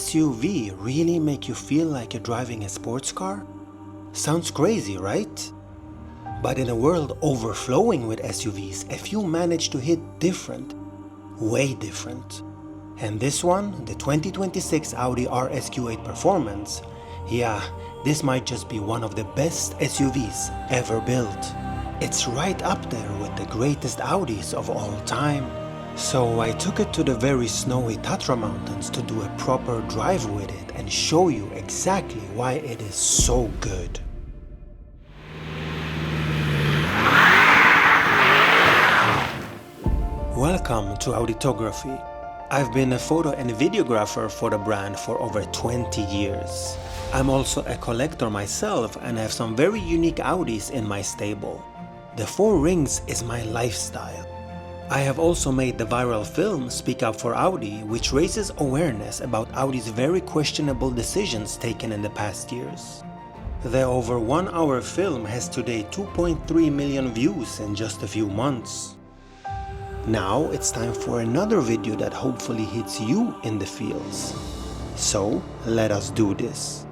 SUV really make you feel like you're driving a sports car? Sounds crazy, right? But in a world overflowing with SUVs, a few manage to hit different, way different. And this one, the 2026 Audi RSQ8 Performance, yeah, this might just be one of the best SUVs ever built. It's right up there with the greatest Audis of all time. So I took it to the very snowy Tatra mountains to do a proper drive with it and show you exactly why it is so good. Welcome to Auditography. I've been a photo and videographer for the brand for over 20 years. I'm also a collector myself and have some very unique Audis in my stable. The Four Rings is my lifestyle. I have also made the viral film Speak Up for Audi, which raises awareness about Audi's very questionable decisions taken in the past years. The over 1 hour film has today 2.3 million views in just a few months. Now it's time for another video that hopefully hits you in the feels. So let us do this.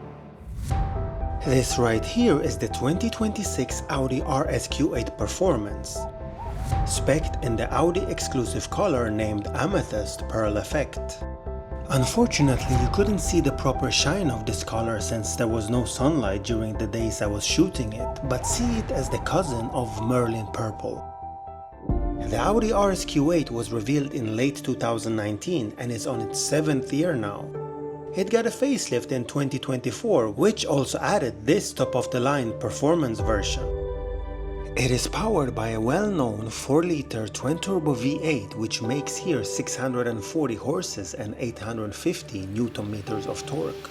This right here is the 2026 Audi RSQ8 Performance, specced in the Audi exclusive color named Amethyst Pearl Effect. Unfortunately, you couldn't see the proper shine of this color since there was no sunlight during the days I was shooting it, but see it as the cousin of Merlin Purple. The Audi RSQ8 was revealed in late 2019 and is on its 7th year now. It got a facelift in 2024, which also added this top-of-the-line performance version. It is powered by a well-known 4-liter TwinTurbo V8, which makes here 640 horses and 850 Nm of torque.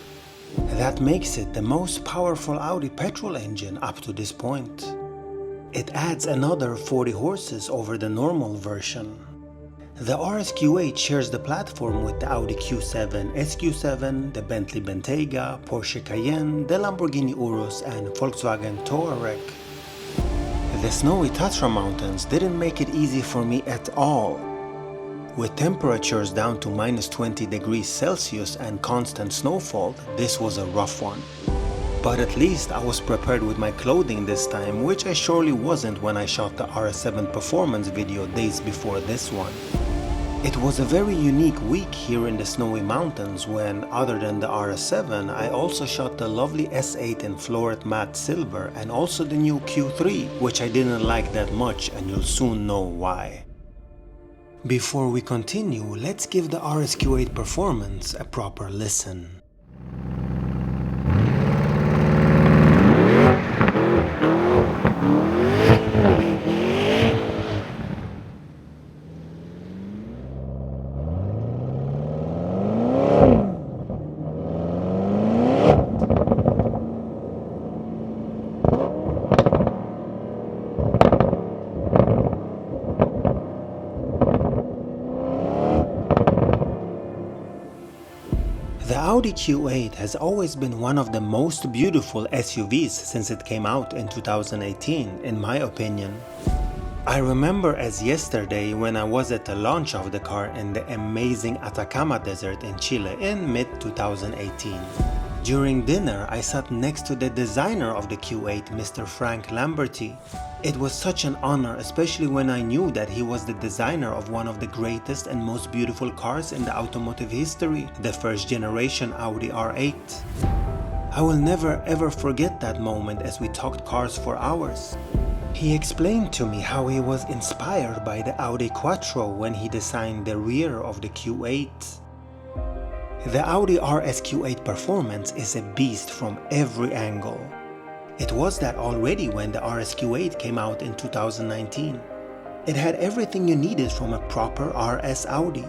That makes it the most powerful Audi petrol engine up to this point. It adds another 40 horses over the normal version. The RSQ8 shares the platform with the Audi Q7, SQ7, the Bentley Bentayga, Porsche Cayenne, the Lamborghini Urus and Volkswagen Touareg. The snowy Tatra mountains didn't make it easy for me at all. With temperatures down to -20 degrees Celsius and constant snowfall, this was a rough one. But at least I was prepared with my clothing this time, which I surely wasn't when I shot the RS7 Performance video days before this one. It was a very unique week here in the snowy mountains when, other than the RS7, I also shot the lovely S8 in floret matte silver and also the new Q3, which I didn't like that much and you'll soon know why. Before we continue, let's give the RSQ8 Performance a proper listen. The Audi Q8 has always been one of the most beautiful SUVs since it came out in 2018, in my opinion. I remember as yesterday when I was at the launch of the car in the amazing Atacama Desert in Chile in mid-2018. During dinner, I sat next to the designer of the Q8, Mr. Frank Lamberti. It was such an honor, especially when I knew that he was the designer of one of the greatest and most beautiful cars in the automotive history, the first generation Audi R8. I will never ever forget that moment as we talked cars for hours. He explained to me how he was inspired by the Audi Quattro when he designed the rear of the Q8. The Audi RSQ8 Performance is a beast from every angle. It was that already when the RSQ8 came out in 2019. It had everything you needed from a proper RS Audi.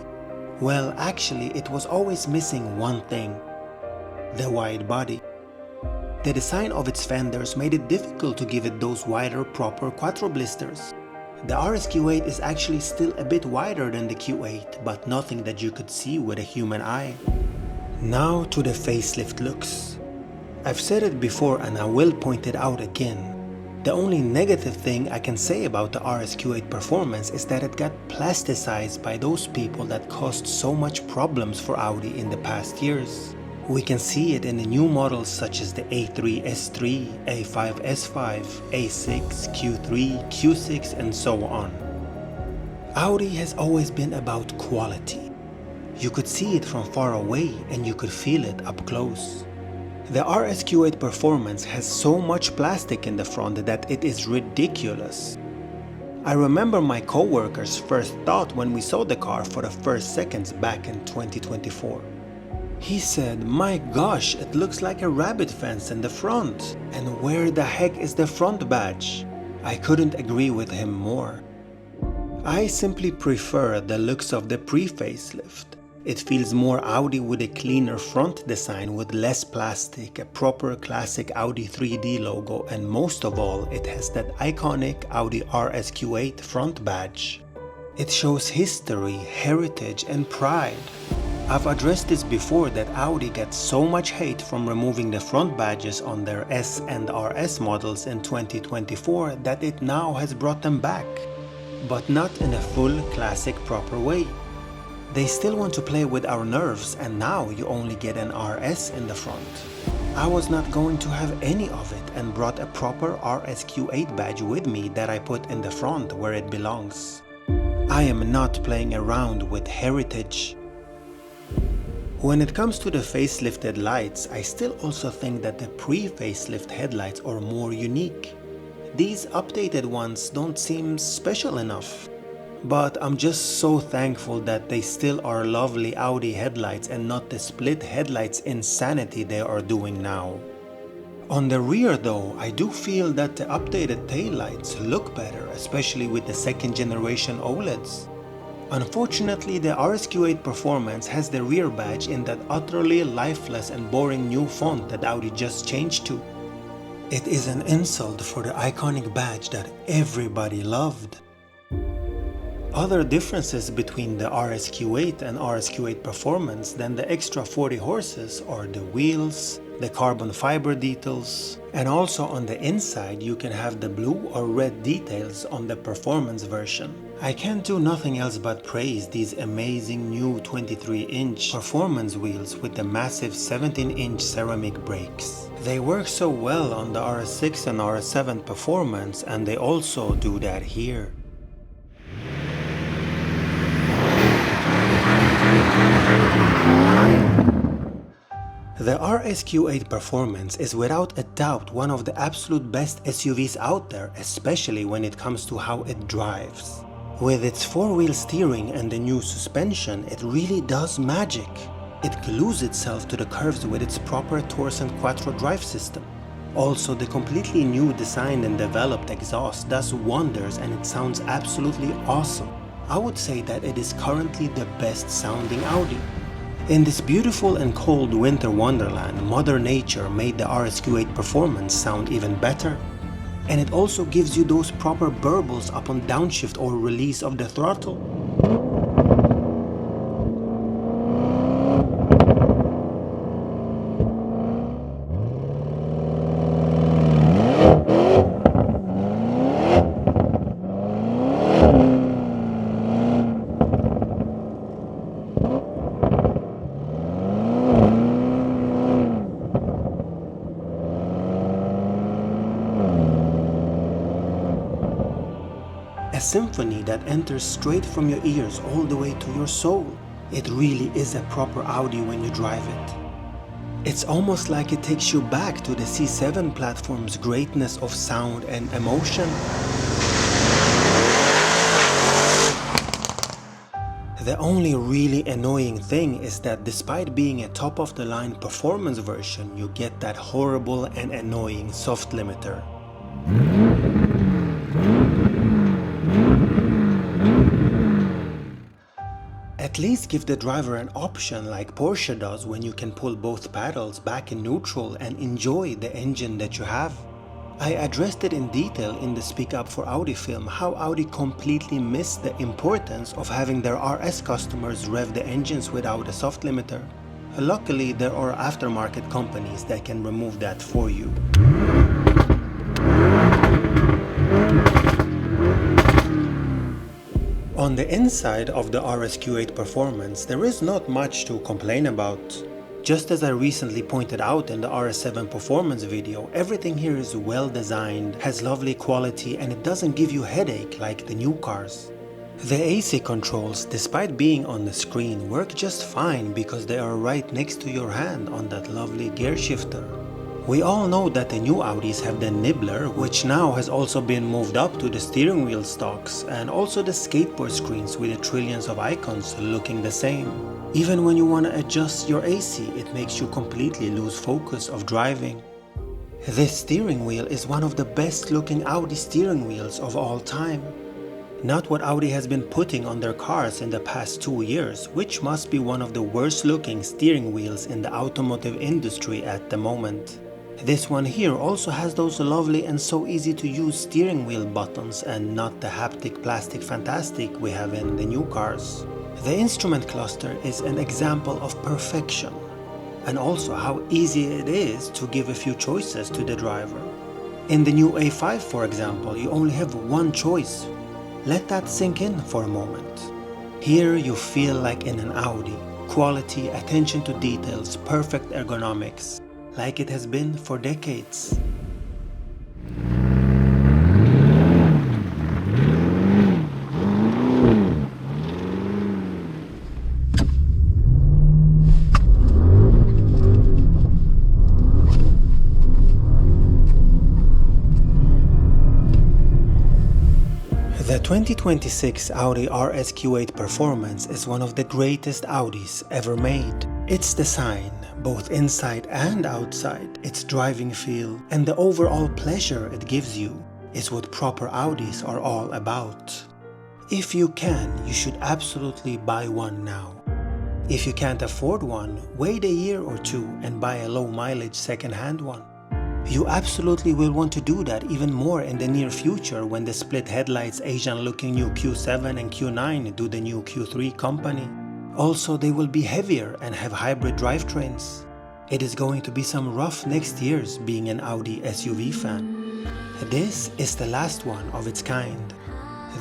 Well, actually, it was always missing one thing: the wide body. The design of its fenders made it difficult to give it those wider proper Quattro blisters. The RSQ8 is actually still a bit wider than the Q8, but nothing that you could see with a human eye. Now to the facelift looks. I've said it before and I will point it out again. The only negative thing I can say about the RSQ8 Performance is that it got plasticized by those people that caused so much problems for Audi in the past years. We can see it in the new models such as the A3S3, A5S5, A6, Q3, Q6 and so on. Audi has always been about quality. You could see it from far away and you could feel it up close. The RSQ8 Performance has so much plastic in the front that it is ridiculous. I remember my co-workers' first thought when we saw the car for the first seconds back in 2024. He said, "My gosh, it looks like a rabbit fence in the front. And where the heck is the front badge?" I couldn't agree with him more. I simply prefer the looks of the pre-facelift. It feels more Audi with a cleaner front design with less plastic, a proper classic Audi 3D logo, and most of all, it has that iconic Audi RSQ8 front badge. It shows history, heritage and pride. I've addressed this before that Audi gets so much hate from removing the front badges on their S and RS models in 2024 that it now has brought them back. But not in a full classic proper way. They still want to play with our nerves and now you only get an RS in the front. I was not going to have any of it and brought a proper RSQ8 badge with me that I put in the front where it belongs. I am not playing around with heritage. When it comes to the facelifted lights, I still also think that the pre-facelift headlights are more unique. These updated ones don't seem special enough. But I'm just so thankful that they still are lovely Audi headlights and not the split headlights insanity they are doing now. On the rear though, I do feel that the updated taillights look better, especially with the second generation OLEDs. Unfortunately, the RSQ8 Performance has the rear badge in that utterly lifeless and boring new font that Audi just changed to. It is an insult for the iconic badge that everybody loved. Other differences between the RSQ8 and RSQ8 Performance than the extra 40 horses are the wheels, the carbon fiber details, and also on the inside you can have the blue or red details on the Performance version. I can't do nothing else but praise these amazing new 23-inch Performance wheels with the massive 17-inch ceramic brakes. They work so well on the RS6 and RS7 Performance and they also do that here. The RSQ8 Performance is without a doubt one of the absolute best SUVs out there, especially when it comes to how it drives. With its four-wheel steering and the new suspension, it really does magic. It glues itself to the curves with its proper Torsen and Quattro drive system. Also, the completely new designed and developed exhaust does wonders and it sounds absolutely awesome. I would say that it is currently the best sounding Audi. In this beautiful and cold winter wonderland, Mother Nature made the RSQ8 Performance sound even better. And it also gives you those proper burbles upon downshift or release of the throttle. A symphony that enters straight from your ears all the way to your soul. It really is a proper Audi when you drive it. It's almost like it takes you back to the C7 platform's greatness of sound and emotion. The only really annoying thing is that despite being a top-of-the-line performance version, you get that horrible and annoying soft limiter. At least give the driver an option like Porsche does when you can pull both paddles back in neutral and enjoy the engine that you have. I addressed it in detail in the Speak Up for Audi film how Audi completely missed the importance of having their RS customers rev the engines without a soft limiter. Luckily, there are aftermarket companies that can remove that for you. On the inside of the RSQ8 Performance, there is not much to complain about. Just as I recently pointed out in the RS7 Performance video, everything here is well designed, has lovely quality, and it doesn't give you headache like the new cars. The AC controls, despite being on the screen, work just fine because they are right next to your hand on that lovely gear shifter. We all know that the new Audis have the nibbler, which now has also been moved up to the steering wheel stalks, and also the skateboard screens with the trillions of icons looking the same. Even when you want to adjust your AC, it makes you completely lose focus of driving. This steering wheel is one of the best looking Audi steering wheels of all time. Not what Audi has been putting on their cars in the past 2 years, which must be one of the worst looking steering wheels in the automotive industry at the moment. This one here also has those lovely and so easy to use steering wheel buttons and not the haptic plastic fantastic we have in the new cars. The instrument cluster is an example of perfection, and also how easy it is to give a few choices to the driver. In the new A5, for example, you only have one choice. Let that sink in for a moment. Here you feel like in an Audi. Quality, attention to details, perfect ergonomics, like it has been for decades. The 2026 Audi RSQ8 Performance is one of the greatest Audis ever made. Its design, both inside and outside, its driving feel, and the overall pleasure it gives you is what proper Audis are all about. If you can, you should absolutely buy one now. If you can't afford one, wait a year or two and buy a low mileage second-hand one. You absolutely will want to do that even more in the near future when the split headlights Asian looking new Q7 and Q9 do the new Q3 company. Also, they will be heavier and have hybrid drivetrains. It is going to be some rough next years being an Audi SUV fan. This is the last one of its kind.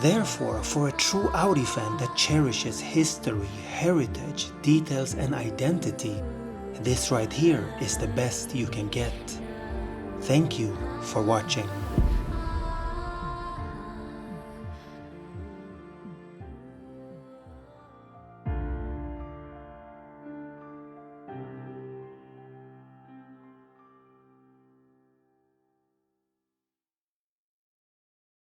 Therefore, for a true Audi fan that cherishes history, heritage, details and identity, this right here is the best you can get. Thank you for watching.